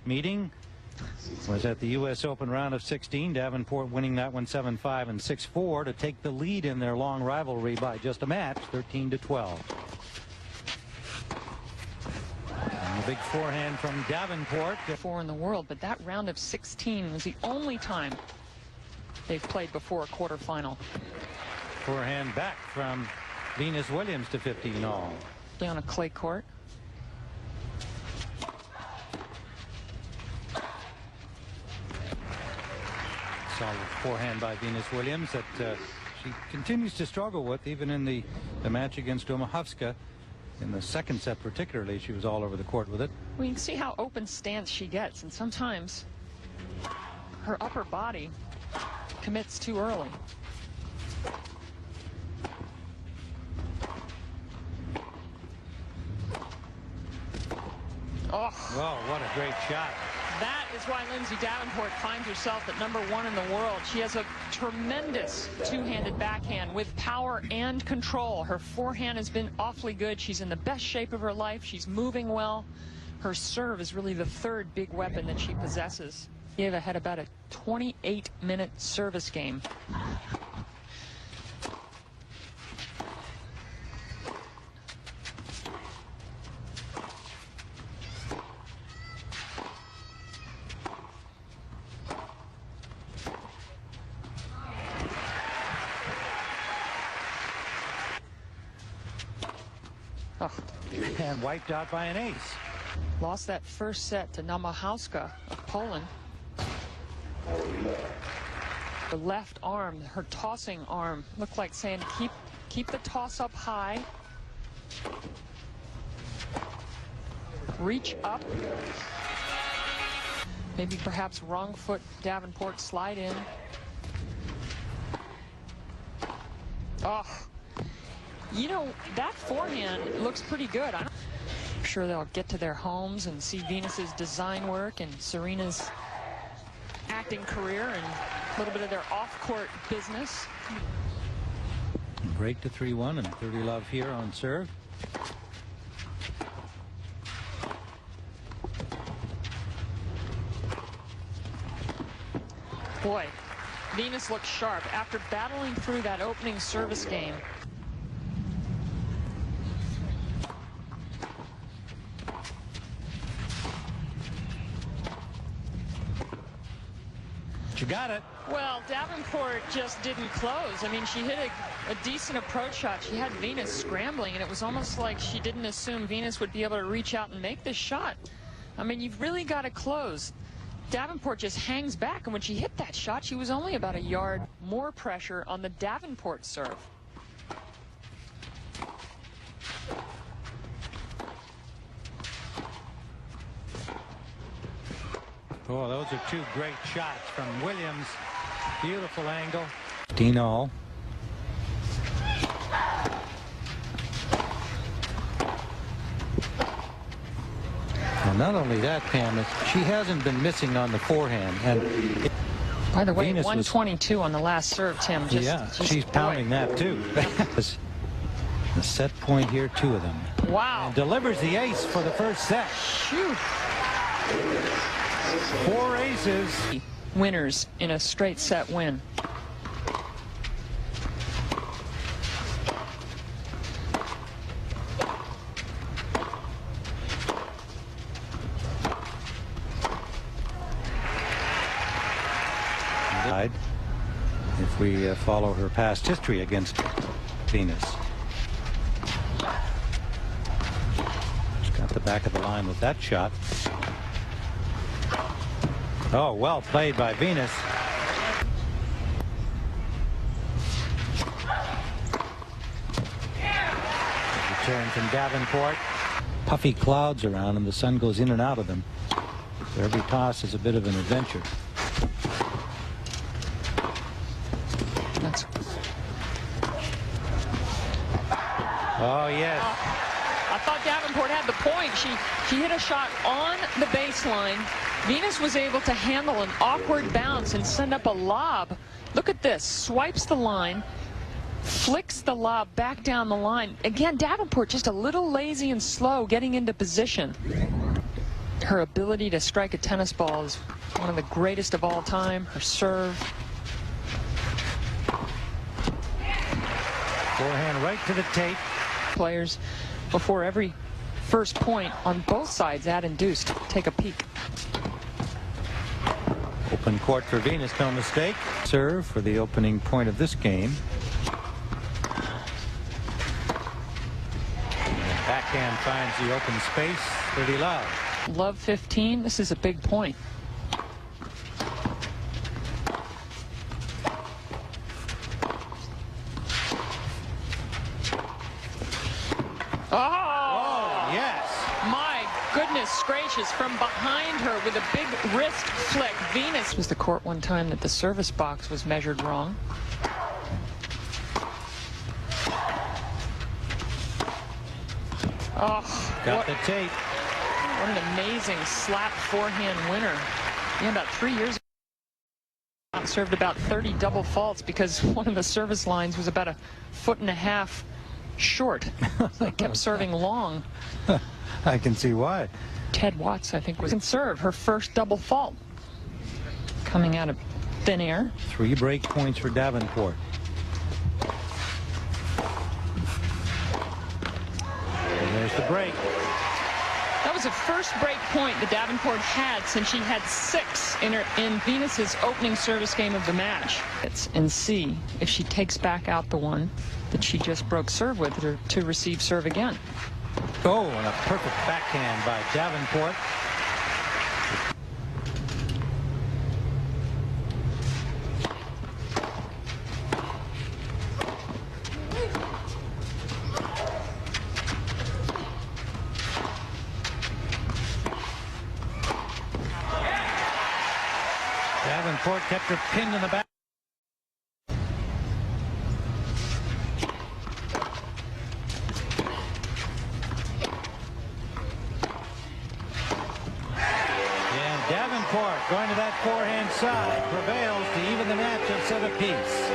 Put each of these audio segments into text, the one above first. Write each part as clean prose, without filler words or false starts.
meeting was at the U.S. Open round of 16. Davenport winning that one 7-5 and 6-4 to take the lead in their long rivalry by just a match, 13-12. And the big forehand from Davenport. Four in the world, but that round of 16 was the only time they've played before a quarterfinal. Forehand back from Venus Williams to 15 all. On a clay court. Solid forehand by Venus Williams that she continues to struggle with, even in the match against Domahovska. In the second set particularly, she was all over the court with it. Well, you can see how open stance she gets, and sometimes her upper body commits too early. Oh, whoa, what a great shot. That is why Lindsay Davenport finds herself at #1 in the world. She has a tremendous two-handed backhand with power and control. Her forehand has been awfully good. She's in the best shape of her life. She's moving well. Her serve is really the third big weapon that she possesses. Eva had about a 28-minute service game. Oh. And wiped out by an ace. Lost that first set to Domahovska of Poland. The left arm, her tossing arm, looked like saying, keep the toss up high. Reach up. Maybe perhaps wrong foot Davenport slide in. Oh. You know, that forehand looks pretty good. I'm sure they'll get to their homes and see Venus's design work and Serena's acting career and a little bit of their off-court business. Break to 3-1 and 30 love here on serve. Boy, Venus looks sharp after battling through that opening service game. You got it. Well, Davenport just didn't close. I mean, she hit a decent approach shot. She had Venus scrambling, and it was almost like she didn't assume Venus would be able to reach out and make this shot. I mean, you've really got to close. Davenport just hangs back, and when she hit that shot, she was only about a yard more pressure on the Davenport serve. Oh, those are two great shots from Williams. Beautiful angle. 15 all. And not only that, Pam, she hasn't been missing on the forehand. And by the way, Venus 122 on the last serve, Tim. She's pounding that too. The set point here, two of them. Wow. And delivers the ace for the first set. Phew. 4 aces. Winners in a straight set win. If we follow her past history against Venus. She's got the back of the line with that shot. Oh, well played by Venus. Return from Davenport. Puffy clouds around and the sun goes in and out of them. So every toss is a bit of an adventure. Oh, yes. I thought Davenport had the point. She hit a shot on the baseline. Venus was able to handle an awkward bounce and send up a lob. Look at this. Swipes the line, flicks the lob back down the line. Again, Davenport just a little lazy and slow getting into position. her ability to strike a tennis ball is one of the greatest of all time. Her serve. Forehand right to the tape. Players before every first point on both sides at induced. Take a peek. Open court for Venus, no mistake. Serve for the opening point of this game. Backhand finds the open space. Pretty loud. Love 15. This is a big point. Oh, yes. My goodness gracious, from behind her with a big wrist flick. Venus was the court one time that the service box was measured wrong. Oh, got the tape. What an amazing slap forehand winner. Yeah, about 3 years ago, served about 30 double faults because one of the service lines was about 1.5 feet short. They kept serving long. I can see why. Ted Watts, I think, was in serve. Her first double fault coming out of thin air. 3 break points for Davenport. And there's the break. That was the first break point that Davenport had since she had 6 in Venus's opening service game of the match. And see if she takes back out the one that she just broke serve with her to receive serve again. Oh, and a perfect backhand by Davenport. Davenport kept her pinned in the back. And Davenport going to that forehand side prevails to even the match at 7 apiece.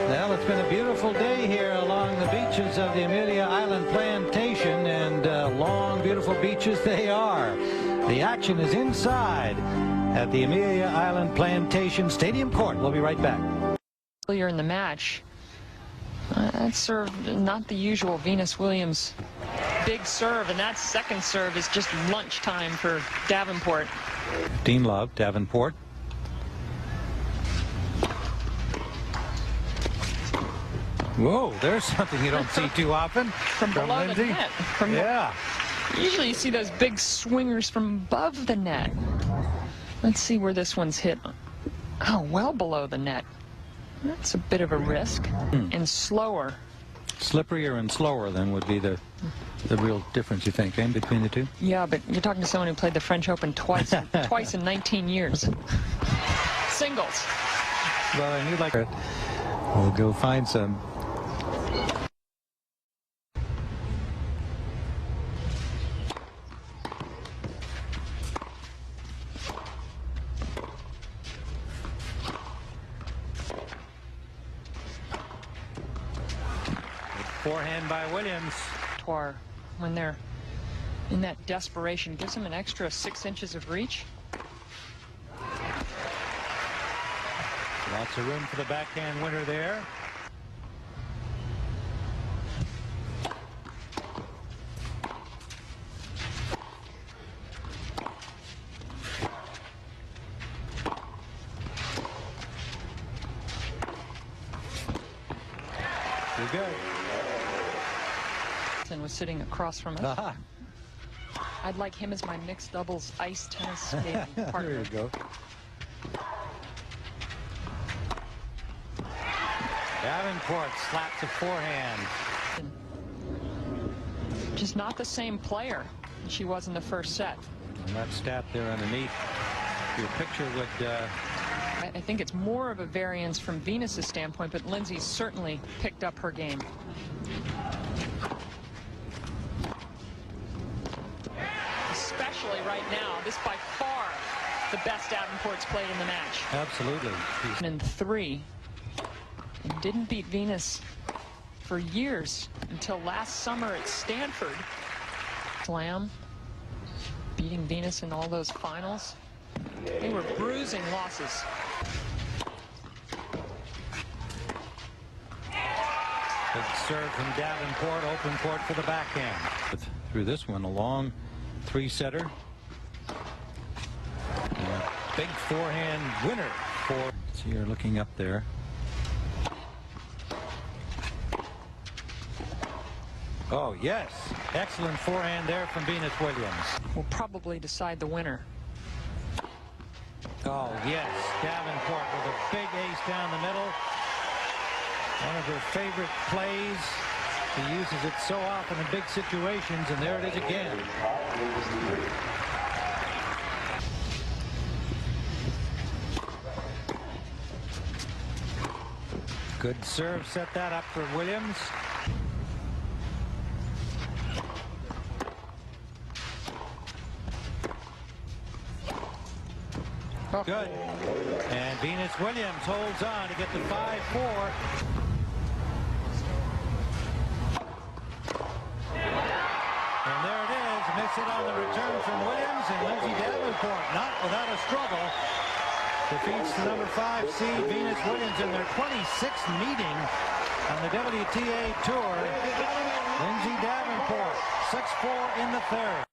Well, it's been a beautiful day here along the beaches of the Amelia Island Plantation, and long, beautiful beaches they are. The action is inside at the Amelia Island Plantation Stadium Court. We'll be right back. Earlier in the match, that serve, not the usual Venus Williams big serve, and that second serve is just lunchtime for Davenport. Dean Love, Davenport. Whoa, there's something you don't see too often from below Lindsay. the net. Usually you see those big swingers from above the net. Let's see where this one's hit. Oh, well below the net. That's a bit of a risk. And slower. Slipperier and slower then would be the real difference, you think, between the two? Yeah, but you're talking to someone who played the French Open twice in 19 years. Singles. Well, and you'd like it. We'll go find some. Forehand by Williams. When they're in that desperation, gives them an extra 6 inches of reach. Lots of room for the backhand winner there. You're good. And was sitting across from us. I'd like him as my mixed doubles ice tennis partner. There you go. Davenport slaps a forehand. Just not the same player she was in the first set. And that stat there underneath your picture would... I think it's more of a variance from Venus's standpoint, but Lindsay certainly picked up her game. Especially right now, this by far the best Davenport's played in the match. Absolutely. And 3. And didn't beat Venus for years until last summer at Stanford. Slam. beating Venus in all those finals. They were bruising losses. Good serve from Davenport, open court for the backhand. Through this one, a long three-setter. Big forehand winner for. So you're looking up there. Oh, yes. Excellent forehand there from Venus Williams. Will probably decide the winner. Oh, yes. Davenport with a big ace down the middle. One of her favorite plays. She uses it so often in big situations, and there it is again. Good serve, set that up for Williams. Good. And Venus Williams holds on to get the 5-4. And there it is. Miss it on the return from Williams, and Lindsay Davenport, not without a struggle, defeats the number 5 seed Venus Williams in their 26th meeting on the WTA Tour. Lindsay Davenport, 6-4 in the third.